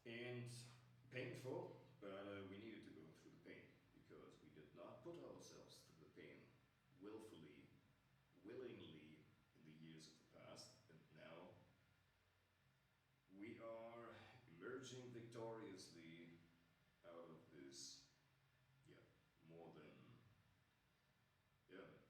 and painful, but we needed to go through the pain because we did not put ourselves through the pain willfully, willingly in the years of the past, and now we are emerging victoriously out of this, yeah, more than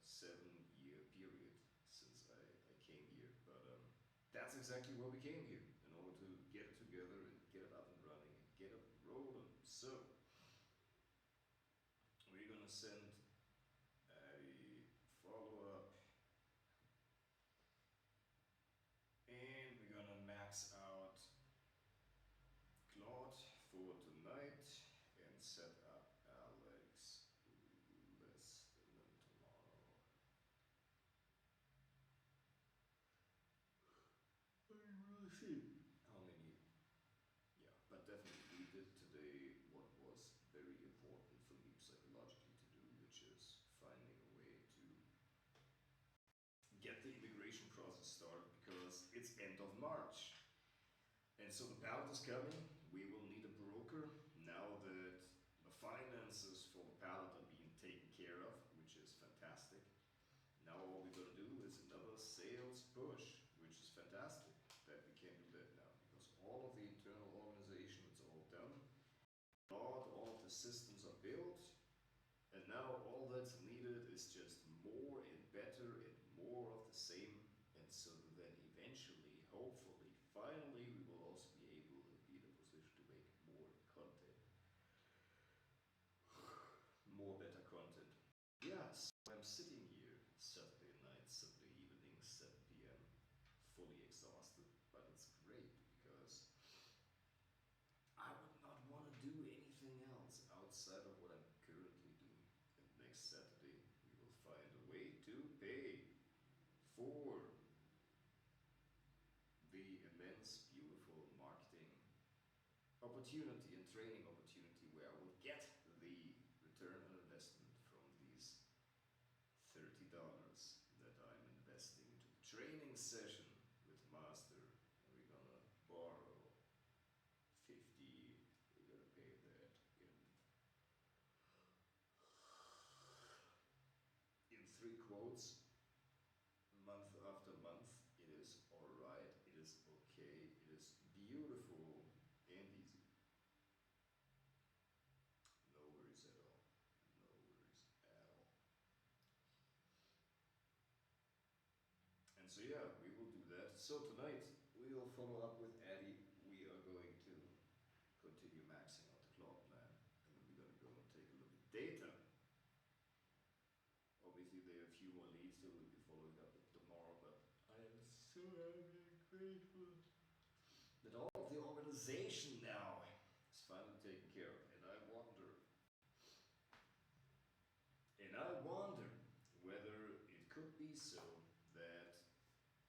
7-year period since I came here. But that's exactly why we came here, in order to get it together and get it up and running and get it rolling. So we're gonna send a follow-up, and we're gonna max out Claude for tonight and set up Alex less than tomorrow. I will see how many. Yeah, but definitely we did today what was very important for me psychologically to do, which is finding a way to get the immigration process started because it's end of March. And so the ballot is coming. We will need a broker now that the finances for the ballot are being taken care of, which is fantastic. Now all we gotta do is another sales push, which is fantastic that we can do that now because all of the internal organization is all done. All of the systems are built, and now all that's needed is just more and better and more of the same, and so that eventually, hopefully, finally, we will also be able to be in a position to make more content. More better content. Yes, I'm sitting here Saturday night, Saturday evening, 7 p.m., fully exhausted, but it's great because I would not want to do anything else outside of what I'm currently doing. And next Saturday, we will find a way to pay for the immense, beautiful marketing opportunity and training opportunity where I will get the return on investment from these $30 that I'm investing into the training session with Master. And we're gonna borrow 50, we're gonna pay that in 3 quotes, month after month. It is alright, it is okay, it is beautiful and easy. No worries at all. No worries at all. And so yeah, we will do that. So tonight we will follow up with Eddie. We are going to continue maxing out the clock plan, and then we're gonna go and take a look at data. Obviously there are a few more leads that we'll be following up with tomorrow, but I am so grateful that all of the organization now is finally taken care of. And I wonder whether it could be so that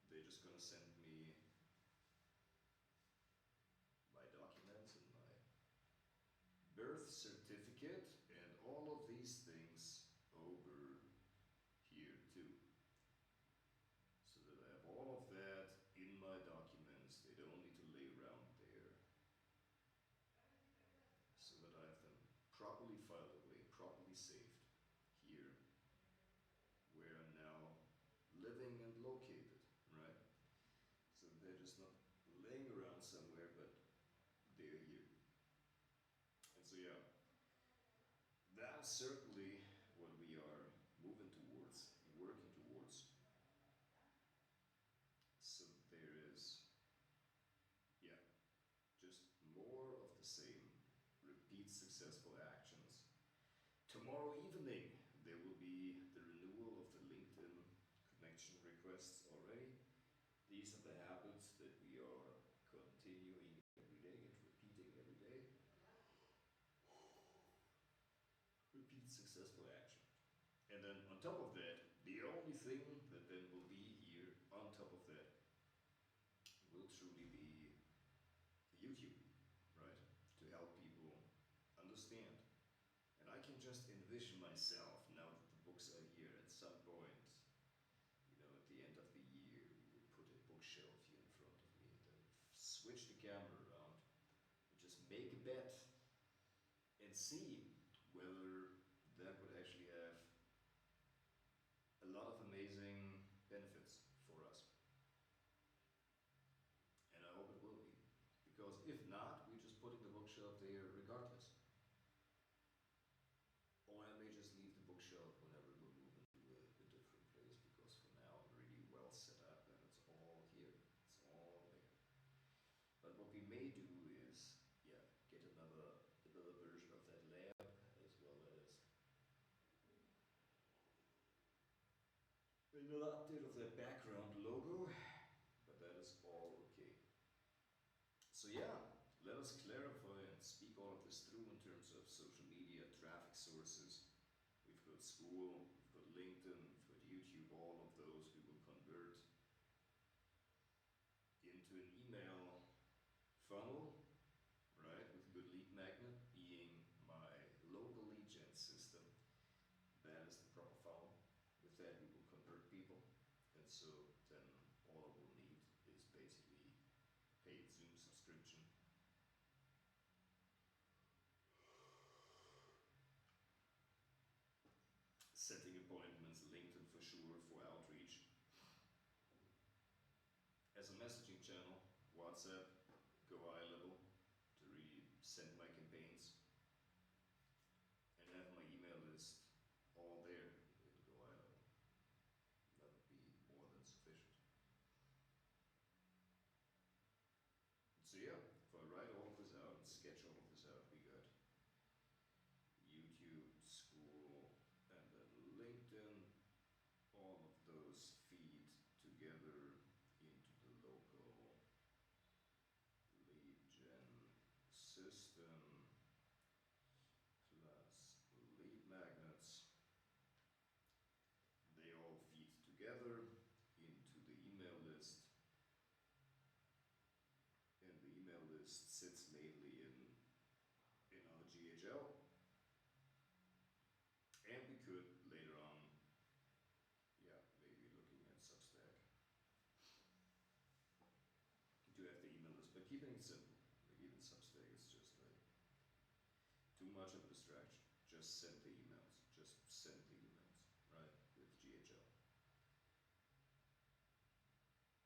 they're just gonna send me my documents and my birth certificate and all of these things over here too. So that I have all of that in my documents. They don't need to lay around there. So that I have them properly filed away, properly saved here, where I'm now living and located, right? So they're just not laying around somewhere, but they're here. And so yeah, that's certainly what we are moving towards, working towards. So there is, just more of the same. Repeat successful actions. Tomorrow evening, there will be the renewal of the LinkedIn connection requests already. These are the habits that we are continuing every day and repeating every day. Repeat successful action. And then on top of that, the only thing that then will be here on top of that will truly be YouTube, right? To help people understand. And I can just envision myself, now that the books are here, at some point, at the end of the year, we will put a bookshelf here in front of me and then switch the camera around and just make a bet and see whether that would actually have a lot of amazing benefits for us. And I hope it will be. Because if not, we're just putting the bookshelf there regardless. Or I may just leave the bookshelf whenever we move into a different place, because for now I'm really well set up and it's all here. It's all there. But what we may do is, yeah, get another version of that lab, as well as another update of that background logo. But that is all okay. So yeah, let us clarify and speak all of this through in terms of social media, traffic sources. We've got school, we've got LinkedIn, we've got YouTube, all of those we will convert into an email funnel, right, with a good lead magnet being my local lead gen system. That is the proper funnel. With that we will convert people, and so then all I will need is basically paid Zoom subscription. Setting appointments, LinkedIn for sure for outreach. As a messaging channel, WhatsApp, go high level to really send my campaigns, and have my email list all there in go high level. That would be more than sufficient. So yeah, if I write all of this out and sketch all of this out, we got YouTube, school, and then LinkedIn. All of those feed together into the local lead gen system, plus lead magnets. They all feed together into the email list, and the email list sits mainly in our GHL. And we could later on, yeah, maybe looking at Substack to have the email list, but keeping it simple. Like even Substack is just like too much of a distraction. Just send the emails. Just send the emails, right? With GHL.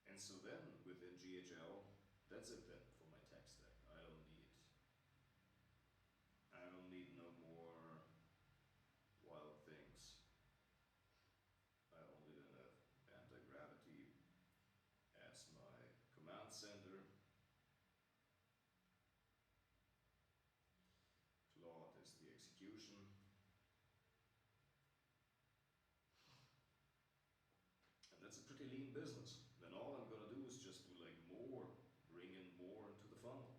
And so then within GHL, that's it then for my tech stack. I don't need no more wild things. I only then have anti-gravity as my command center. Claude is the execution. And that's a pretty lean business. Then all I'm gonna do is just do like more, bring in more into the funnel.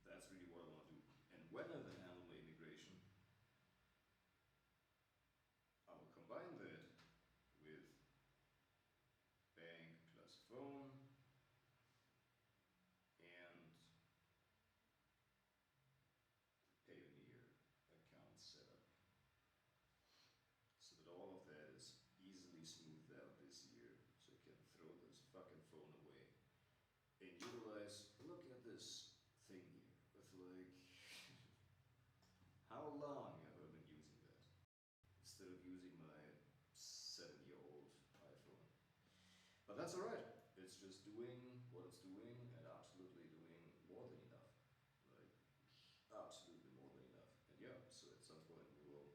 That's really what I want to do. And when I then handle my immigration, I will combine that with bank plus phone and Payoneer account setup, so that all of that is easily smoothed out this year, so I can throw this fucking phone away and utilize, look at this thing here, with like, how long have I been using that? Instead of using my 7-year-old iPhone. But that's alright, it's just doing what it's doing, and absolutely doing more than enough. Like, absolutely more than enough. And yeah, so at some point we will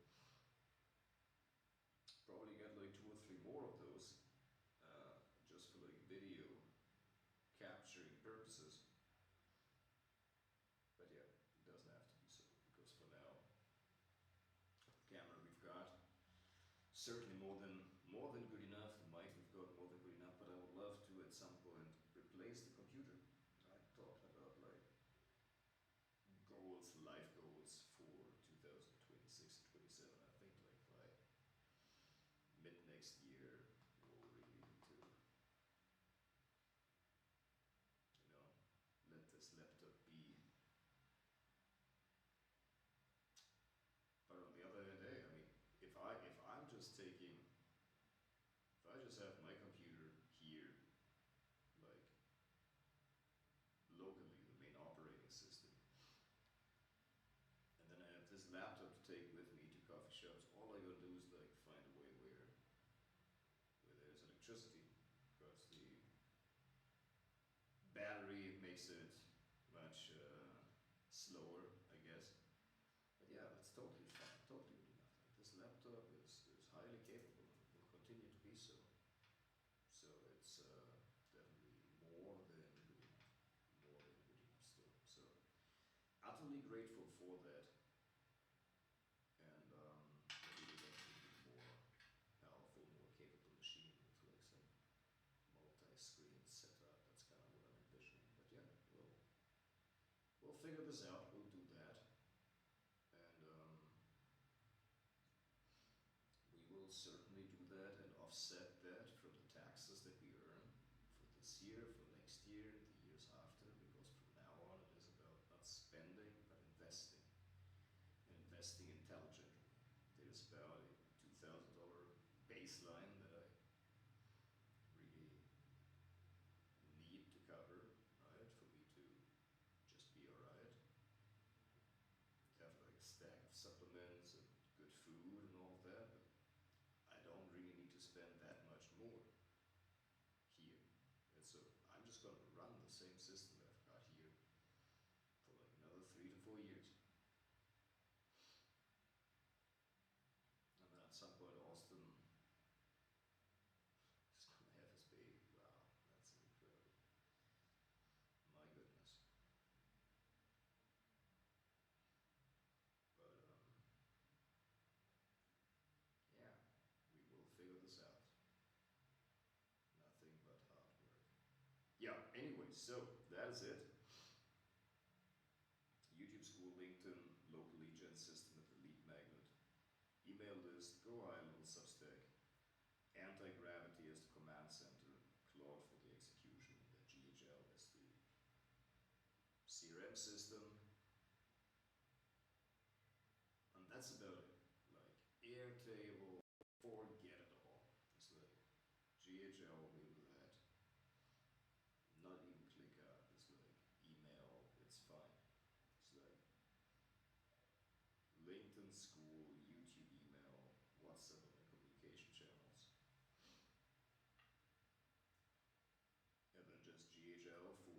probably get like 2 or 3 more of those, just for like video capturing purposes. But yeah, it doesn't have to be so, because for now, the camera we've got, certainly more than good enough. The mic we've got more than good enough, but I would love to at some point replace the computer. I'm talking about like goals, life goals for 2026 and 27. I think like by mid next year we'll really need to, let this laptop be. But on the other hand, hey, I mean, if I'm just taking, if I just have my computer here, like locally electricity because the battery makes it much slower, I guess. But yeah, that's totally fine, totally good enough. Like this laptop is highly capable and will continue to be so. So it's definitely more than good enough, more than good enough still. So utterly grateful for that, and maybe eventually more powerful, more capable machine with like some multi-screen setup. That's kind of what I'm envisioning. But yeah, we'll figure this out. We'll do that, and we will certainly do that and offset that from the taxes that we earn for this year, for next year, the years after. Because from now on, it is about not spending but investing, and investing intelligently. There's about a $2,000 baseline that I really need to cover, right, for me to just be alright. Have like a stack of supplements and good food and all of that, but I don't really need to spend that much more here. And so I'm just going to run the same system that I've got here for like another 3 to 4 years. And then at some point, Austin is going to have his baby. Wow, that's incredible. My goodness. But yeah, we will figure this out. Nothing but hard work. Yeah, anyway, so that is it. YouTube school, LinkedIn, local lead gen system with the lead magnet, email list, Go High Level Substack, anti-gravity as the command center, Claude for the execution, and then GHL as the CRM system. And that's about it. Like Airtable, forget it all. It's like GHL, we do that. Not even ClickUp. It's like email, it's fine. It's like LinkedIn school, YouTube email, WhatsApp and communication channels. And then just GHL for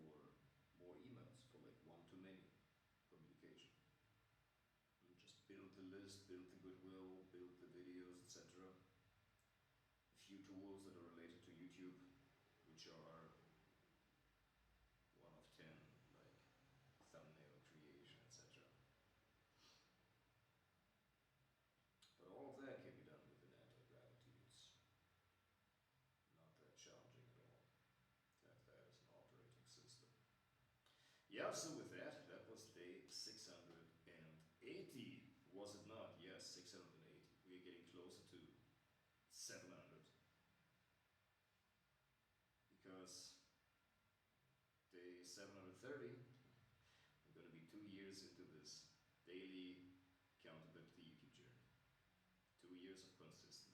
more emails, for like one-to-many communication. And just build the list, build the goodwill, build the videos, etc. A few tools that are related to YouTube, which are 1 of 10, like thumbnail creation, etc. But all of that can be done with an anti-gravity. It's not that challenging at all. Have that as an operating system. Yeah, so with that, that was day 680. Was it not? Yes, 680. We are getting closer to 700. Because day 730, we're going to be 2 years into this daily accountability YouTube journey. 2 years of consistency.